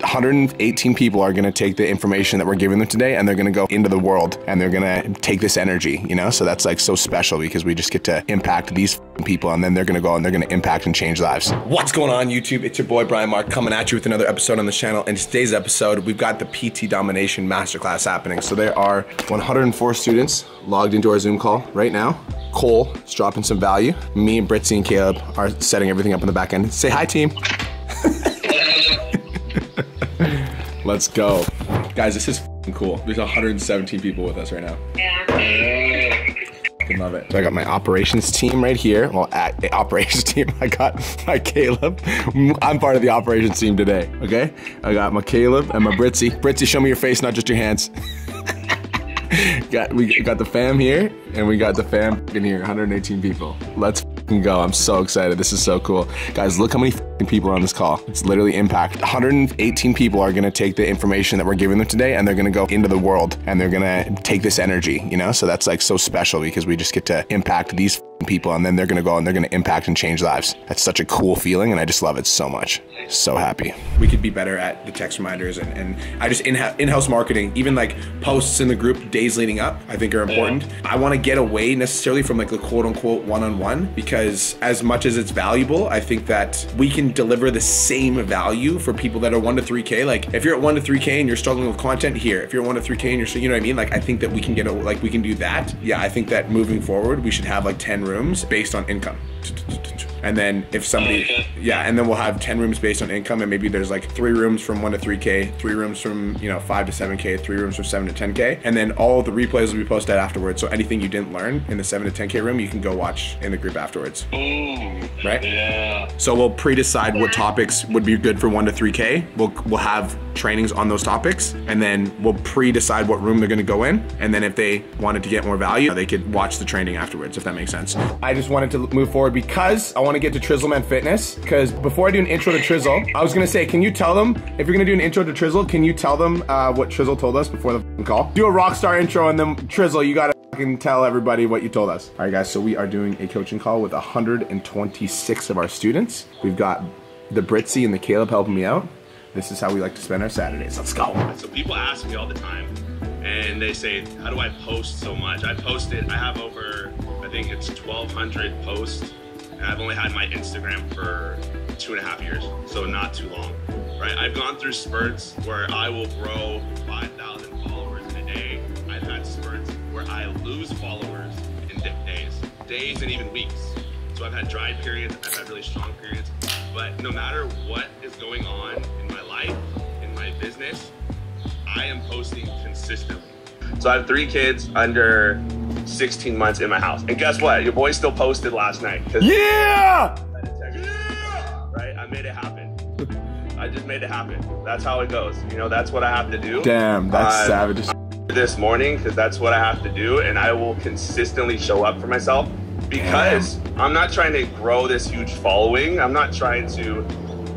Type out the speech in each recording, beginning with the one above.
118 people are gonna take the information that we're giving them today and they're gonna go into the world and they're gonna take this energy, you know? So that's like so special because we just get to impact these people and then they're gonna go and they're gonna impact and change lives. What's going on, YouTube? It's your boy Brian Mark coming at you with another episode on the channel. In today's episode, we've got the PT Domination Masterclass happening. So there are 104 students logged into our Zoom call right now. Cole is dropping some value. Me and Britzy and Caleb are setting everything up in the back end. Say hi, team. Let's go. Guys, this is cool. There's 117 people with us right now. I love it. So I got my operations team right here. Well, at operations team, I got my Caleb. I'm part of the operations team today, okay? I got my Caleb and my Britzy. Britzy, show me your face, not just your hands. We got the fam here, and we got the fam in here, 118 people. Let's go. I'm so excited. This is so cool. Guys, look how many people are on this call. It's literally impact. 118 people are gonna take the information that we're giving them today and they're gonna go into the world and they're gonna take this energy, you know? So that's like so special because we just get to impact these people and then they're gonna go and they're gonna impact and change lives. That's such a cool feeling and I just love it so much. So happy. We could be better at the text reminders and I just in-house marketing, even like posts in the group days leading up, I think are important. I wanna get away necessarily from like the quote unquote one-on-one because as much as it's valuable, I think that we can deliver the same value for people that are 1 to 3K. Like if you're at 1 to 3K and you're struggling with content here, if you're 1 to 3K and you're, you know what I mean? Like I think that we can get, like we can do that. Yeah, I think that moving forward, we should have like 10 rooms based on income. And then if somebody, yeah, and then we'll have 10 rooms based on income and maybe there's like 3 rooms from 1 to 3K, 3 rooms from, you know, 5 to 7K, 3 rooms from 7 to 10K. And then all the replays will be posted afterwards. So anything you didn't learn in the 7 to 10K room, you can go watch in the group afterwards. Right? Yeah. So we'll pre-decide what topics would be good for 1 to 3K. We'll have trainings on those topics and then we'll pre-decide what room they're gonna go in. And then if they wanted to get more value, they could watch the training afterwards, if that makes sense. I just wanted to move forward because I want to get to Trizzleman Fitness. Because before I do an intro to Trizzle, I was gonna say, can you tell them, if you're gonna do an intro to Trizzle, can you tell them what Trizzle told us before the call? Do a rock star intro and then Trizzle, you gotta fucking tell everybody what you told us. All right guys, so we are doing a coaching call with 126 of our students. We've got the Britzy and the Caleb helping me out. This is how we like to spend our Saturdays. Let's go. So people ask me all the time and they say, how do I post so much? I have over, I think it's 1,200 posts. And I've only had my Instagram for 2.5 years, so not too long, right? I've gone through spurts where I will grow 5,000 followers in a day. I've had spurts where I lose followers in days and even weeks. So I've had dry periods, I've had really strong periods, but no matter what is going on in my life, in my business, I am posting consistently. So I have 3 kids under 16 months in my house. And guess what? Your boy still posted last night. Yeah! Right? I made it happen. I just made it happen. That's how it goes. You know, that's what I have to do. Damn, that's savage. This morning, because that's what I have to do. And I will consistently show up for myself because I'm not trying to grow this huge following. I'm not trying to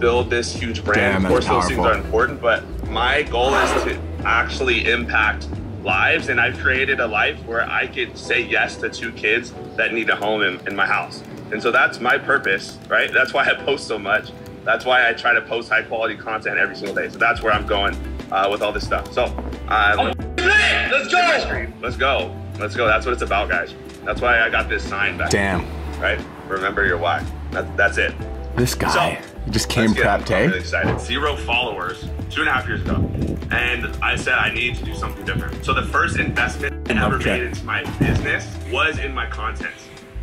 build this huge brand. Of course, those things are important, but my goal is to actually impact lives, and I've created a life where I could say yes to 2 kids that need a home in my house. And so that's my purpose, right? That's why I post so much. That's why I try to post high quality content every single day. So that's where I'm going with all this stuff. So let's go. Let's go. Let's go. That's what it's about, guys. That's why I got this sign back. Damn. Right? Remember your why. That's it. This guy just came prepped, hey? I'm really excited. 0 followers 2.5 years ago. And I said I need to do something different. So the first investment I ever made into my business was in my content.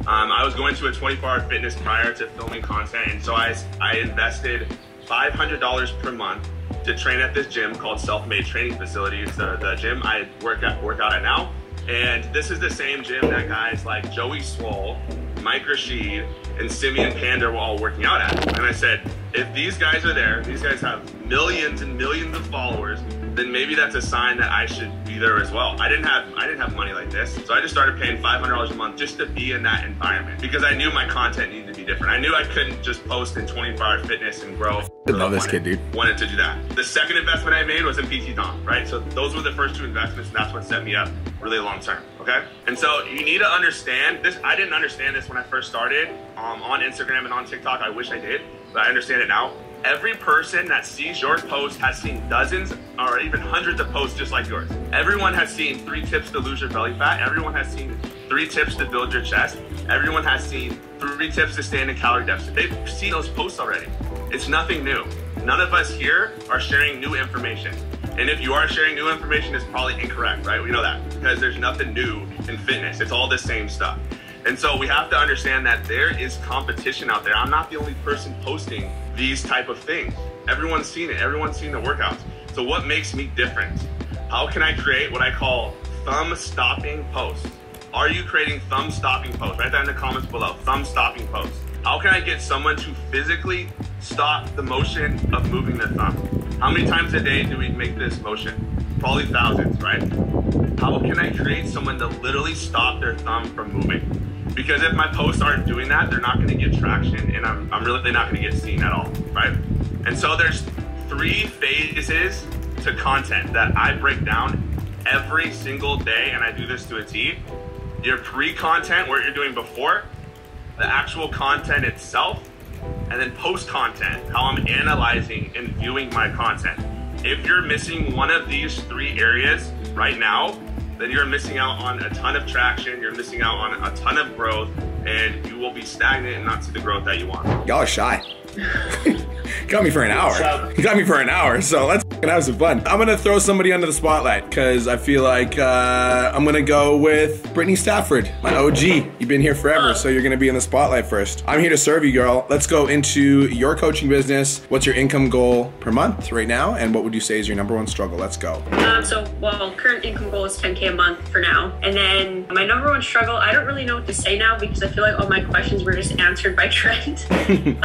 I was going to a 24-hour fitness prior to filming content. And so I invested $500 per month to train at this gym called Self-Made Training Facility. It's the gym I work out at now. And this is the same gym that guys like Joey Swole, Mike Rashid, and Simeon Panda were all working out at. And I said, if these guys are there, these guys have millions and millions of followers, then maybe that's a sign that I should be there as well. I didn't have money like this, so I just started paying $500 a month just to be in that environment because I knew my content needed to be different. I knew I couldn't just post in 24-hour fitness and grow. I love this kid, dude. Wanted to do that. The second investment I made was in PT Dom, right? So those were the first 2 investments, and that's what set me up really long term, okay? And so you need to understand this. I didn't understand this when I first started on Instagram and on TikTok. I wish I did, but I understand it now. Every person that sees your post has seen dozens or even hundreds of posts just like yours. Everyone has seen 3 tips to lose your belly fat. Everyone has seen 3 tips to build your chest. Everyone has seen 3 tips to stay in a calorie deficit. They've seen those posts already. It's nothing new. None of us here are sharing new information. And if you are sharing new information, it's probably incorrect, right? We know that because there's nothing new in fitness. It's all the same stuff. And so we have to understand that there is competition out there. I'm not the only person posting these type of things. Everyone's seen it. Everyone's seen the workouts. So what makes me different? How can I create what I call thumb-stopping posts? Are you creating thumb-stopping posts? Write that in the comments below, thumb-stopping posts. How can I get someone to physically stop the motion of moving their thumb? How many times a day do we make this motion? Probably thousands, right? How can I create someone to literally stop their thumb from moving? Because if my posts aren't doing that, they're not gonna get traction and I'm really not gonna get seen at all, right? And so there's 3 phases to content that I break down every single day, and I do this to a T. Your pre-content, what you're doing before, the actual content itself, and then post-content, how I'm analyzing and viewing my content. If you're missing one of these 3 areas right now, then you're missing out on a ton of traction, you're missing out on a ton of growth, and you will be stagnant and not see the growth that you want. Y'all are shy. Got me for an hour. You got me for an hour, so let's have some fun. I'm gonna throw somebody under the spotlight because I feel like I'm gonna go with Brittany Stafford, my OG. You've been here forever, so you're gonna be in the spotlight first. I'm here to serve you, girl. Let's go into your coaching business. What's your income goal per month right now, and what would you say is your #1 struggle? Let's go. Well, current income goal is 10K a month for now, and then my #1 struggle, I don't really know what to say now because I feel like all my questions were just answered by Trent.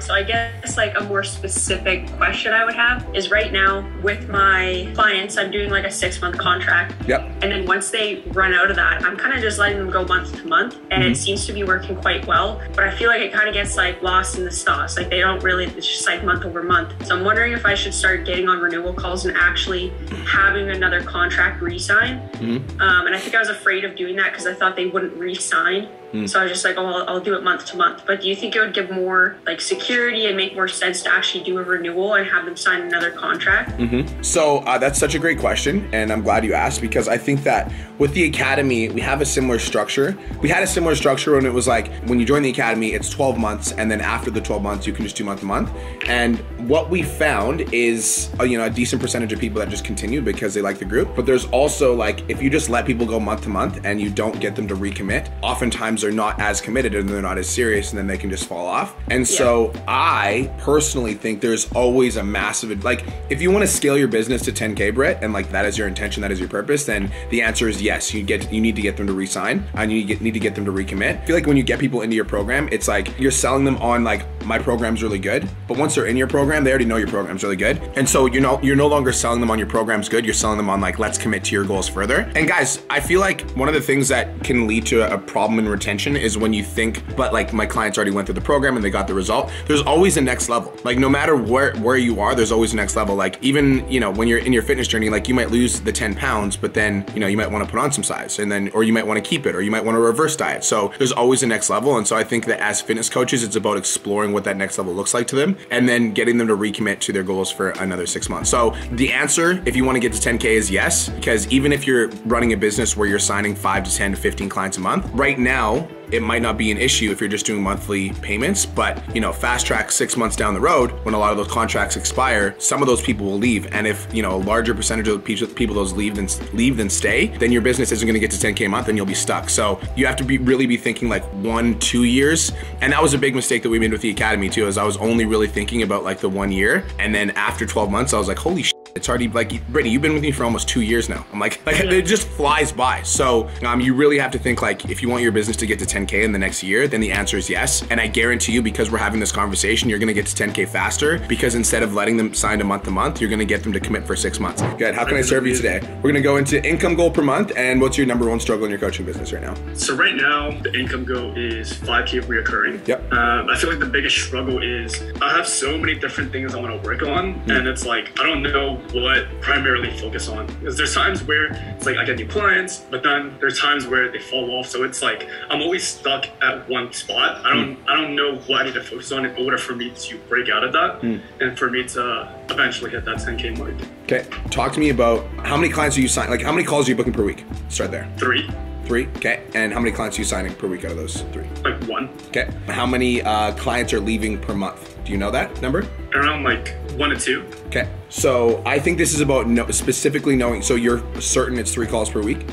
So I guess like a more specific question I would have is right now with my clients, I'm doing like a 6-month contract. Yep. And then once they run out of that, I'm kind of just letting them go month to month, and it seems to be working quite well. But I feel like it kind of gets like lost in the sauce. Like they don't really, it's just like month over month. So I'm wondering if I should start getting on renewal calls and actually having another contract re-sign. And I think I was afraid of doing that because I thought they wouldn't re-sign. So I was just like, oh, I'll do it month to month. But do you think it would give more like security and make more sense to actually do a renewal and have them sign another contract? So that's such a great question, and I'm glad you asked because I think that with the Academy, we have a similar structure. We had a similar structure when it was like, when you join the Academy, it's 12 months, and then after the 12 months, you can just do month to month. And what we found is, a decent percentage of people that just continue because they like the group. But there's also like, if you just let people go month to month and you don't get them to recommit, oftentimes they're not as committed and they're not as serious, and then they can just fall off. And so I personally think there's always a massive, like if you want to scale your business to 10K, Britt, and like that is your intention, that is your purpose, then the answer is yes, you need to get them to re-sign and you need to get them to recommit. I feel like when you get people into your program, it's like you're selling them on like, my program's really good, but once they're in your program, they already know your program's really good. And so you're no longer selling them on your program's good, you're selling them on like, let's commit to your goals further. And guys, I feel like one of the things that can lead to a problem in retention is when you think, but like my clients already went through the program and they got the result. There's always a next level. Like no matter where you are, there's always a next level. Like even, when you're in your fitness journey, like you might lose the 10 pounds, but then, you might want to put on some size and then, or you might want to keep it, or you might want to reverse diet. So there's always a next level. And so I think that as fitness coaches, it's about exploring what that next level looks like to them and then getting them to recommit to their goals for another 6 months. So the answer, if you want to get to 10K, is yes, because even if you're running a business where you're signing 5 to 10 to 15 clients a month, right now, it might not be an issue if you're just doing monthly payments, but fast track 6 months down the road, when a lot of those contracts expire, some of those people will leave. And if a larger percentage of the people those leave than stay, then your business isn't gonna get to 10K a month and you'll be stuck. So you have to really be thinking like 1-2 years. And that was a big mistake that we made with the Academy too, is I was only really thinking about like the 1 year. And then after 12 months, I was like, holy shit, it's already like, Brittany, you've been with me for almost 2 years now. I'm like it just flies by. So you really have to think like, if you want your business to get to 10K in the next year, then the answer is yes. And I guarantee you, because we're having this conversation, you're gonna get to 10K faster, because instead of letting them sign a month to month, you're gonna get them to commit for 6 months. Good, how can I serve you today? We're gonna go into income goal per month, and what's your #1 struggle in your coaching business right now? So right now, the income goal is 5K reoccurring. Yep. I feel like the biggest struggle is I have so many different things I wanna work on, and it's like, I don't know what primarily focus on. Because there's times where it's like I get new clients, but then there's times where they fall off. So it's like I'm always stuck at one spot. I don't know what I need to focus on in order for me to break out of that and for me to eventually hit that 10K mark. Okay, talk to me about how many clients are you signing? Like, how many calls are you booking per week? Start there. 3. 3, okay. And how many clients are you signing per week out of those 3? Like 1. Okay. How many clients are leaving per month? Do you know that number? Around like 1 to 2. Okay. So I think this is about specifically knowing, so you're certain it's 3 calls per week?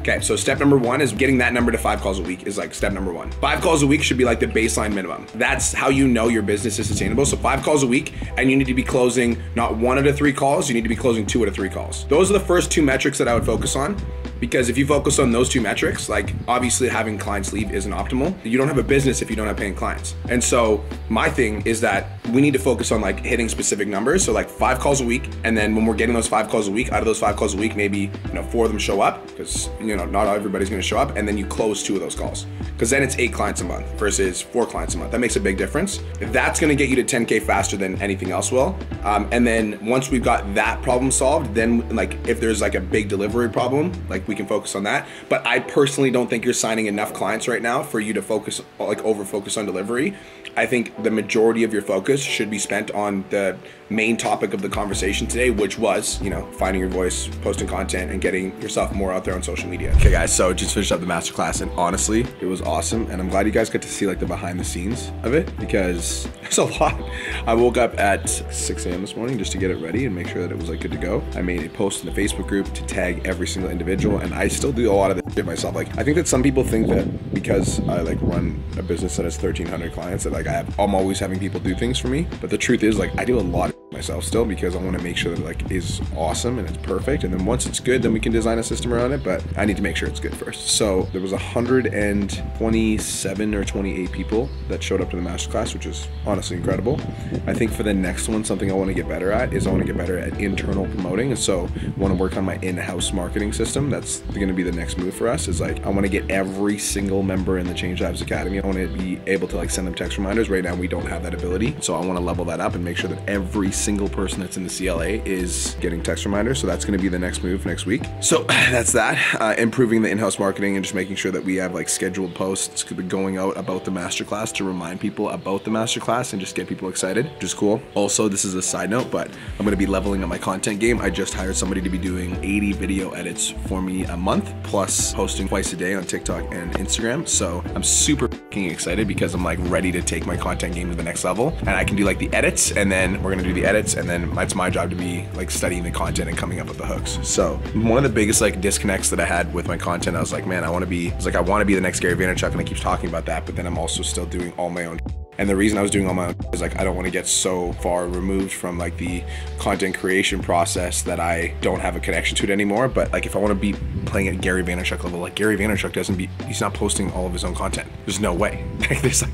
Okay, so step number 1 is getting that number to 5 calls a week is like step number 1. 5 calls a week should be like the baseline minimum. That's how you know your business is sustainable. So 5 calls a week, and you need to be closing not 1 out of 3 calls, you need to be closing 2 out of 3 calls. Those are the first 2 metrics that I would focus on. Because if you focus on those 2 metrics, like obviously having clients leave isn't optimal. You don't have a business if you don't have paying clients. And so my thing is that we need to focus on like hitting specific numbers. So like 5 calls a week. And then when we're getting those 5 calls a week, out of those 5 calls a week, maybe 4 of them show up because not everybody's gonna show up. And then you close 2 of those calls. Because then it's 8 clients a month versus 4 clients a month. That makes a big difference. That's gonna get you to 10K faster than anything else will. And then once we've got that problem solved, then like if there's like a big delivery problem, like we can focus on that. But I personally don't think you're signing enough clients right now for you to focus, like over focus on delivery. I think the majority of your focus should be spent on the main topic of the conversation today, which was, finding your voice, posting content, and getting yourself more out there on social media. Okay guys, so just finished up the masterclass, and honestly, it was awesome. And I'm glad you guys got to see like the behind the scenes of it, because there's a lot. I woke up at 6 a.m. this morning just to get it ready and make sure that it was like good to go. I made a post in the Facebook group to tag every single individual, and I still do a lot of this shit myself. Like, I think that some people think that because I like run a business that has 1,300 clients that like I'm always having people do things for me. But the truth is, like, I do a lot of myself still, because I want to make sure that it like is awesome and it's perfect, and then once it's good, then we can design a system around it. But I need to make sure it's good first. So there was 127 or 28 people that showed up to the masterclass, which is honestly incredible. I think for the next one, something I want to get better at is I want to get better at internal promoting. And so I want to work on my in-house marketing system. That's going to be the next move for us, is like I want to get every single member in the Change Lives Academy. I want to be able to like send them text reminders. Right now we don't have that ability, so I want to level that up and make sure that every single person that's in the CLA is getting text reminders. So that's going to be the next move next week. So that's that. Improving the in-house marketing and just making sure that we have like scheduled posts going out about the masterclass to remind people about the masterclass and just get people excited, which is cool. Also, this is a side note, but I'm going to be leveling up my content game. I just hired somebody to be doing 80 video edits for me a month, plus posting twice a day on TikTok and Instagram. So I'm super excited because I'm like ready to take my content game to the next level, and I can do like the edits, and then we're gonna do the edits, and then it's my job to be like studying the content and coming up with the hooks. So one of the biggest like disconnects that I had with my content, I was like, man, I want to be the next Gary Vaynerchuk, and I keep talking about that, but then I'm also still doing all my own. And the reason I was doing all my own is like I don't want to get so far removed from like the content creation process that I don't have a connection to it anymore. But like if I want to be playing at Gary Vaynerchuk level, like Gary Vaynerchuk he's not posting all of his own content. There's no way. There's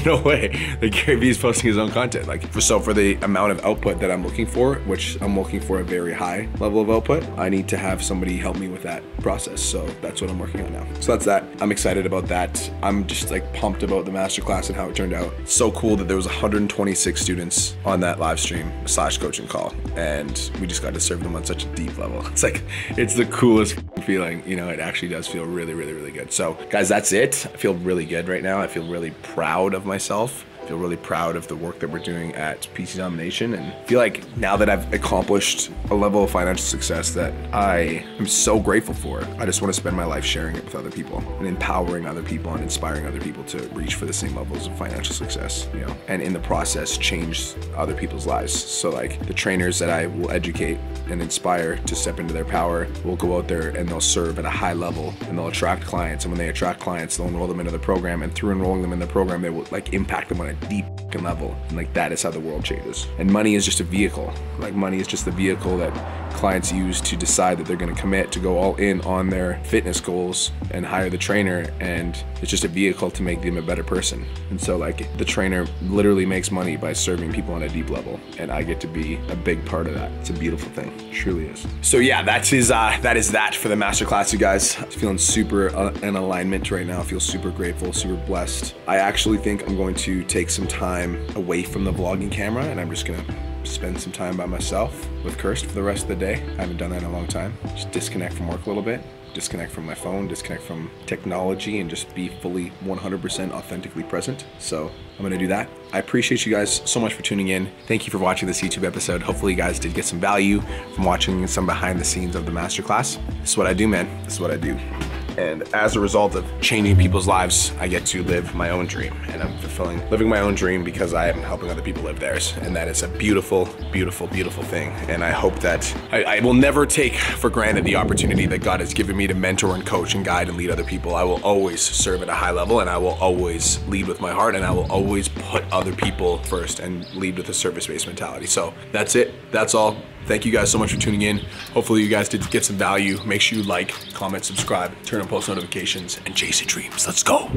no way that Gary Vee is posting his own content. Like for the amount of output that I'm looking for, which I'm looking for a very high level of output, I need to have somebody help me with that process. So that's what I'm working on now. So that's that. I'm excited about that. I'm just like pumped about the masterclass and how it turned out. So cool that there was 126 students on that live stream / coaching call, and we just got to serve them on such a deep level. It's like, it's the coolest feeling, it actually does feel really, really, really good. So guys, that's it. I feel really good right now. I feel really proud of myself. I feel really proud of the work that we're doing at PC Domination, and I feel like now that I've accomplished a level of financial success that I am so grateful for, I just want to spend my life sharing it with other people and empowering other people and inspiring other people to reach for the same levels of financial success, and in the process change other people's lives. So like the trainers that I will educate and inspire to step into their power will go out there and they'll serve at a high level, and they'll attract clients, and when they attract clients, they'll enroll them into the program, and through enrolling them in the program, they will like impact them on a deep level, and like that is how the world changes. And money is just a vehicle. Like money is just the vehicle that clients use to decide that they're going to commit to go all in on their fitness goals and hire the trainer, and it's just a vehicle to make them a better person. And so like the trainer literally makes money by serving people on a deep level, and I get to be a big part of that. It's a beautiful thing. It truly is. So yeah, that is that for the masterclass, you guys. I'm feeling super in alignment right now. I feel super grateful, super blessed. I actually think I'm going to take some time away from the vlogging camera, and I'm just gonna spend some time by myself with Kirst for the rest of the day. I haven't done that in a long time. Just disconnect from work a little bit, disconnect from my phone, disconnect from technology, and just be fully 100% authentically present. So I'm gonna do that. I appreciate you guys so much for tuning in. Thank you for watching this YouTube episode. Hopefully you guys did get some value from watching some behind the scenes of the masterclass. This is what I do, man. This is what I do. And as a result of changing people's lives, I get to live my own dream. And I'm living my own dream because I am helping other people live theirs. And that is a beautiful, beautiful, beautiful thing. And I hope that I will never take for granted the opportunity that God has given me to mentor and coach and guide and lead other people. I will always serve at a high level, and I will always lead with my heart, and I will always put other people first and lead with a service-based mentality. So that's it. That's all. Thank you guys so much for tuning in. Hopefully you guys did get some value. Make sure you like, comment, subscribe, turn on post notifications, and chase your dreams. Let's go.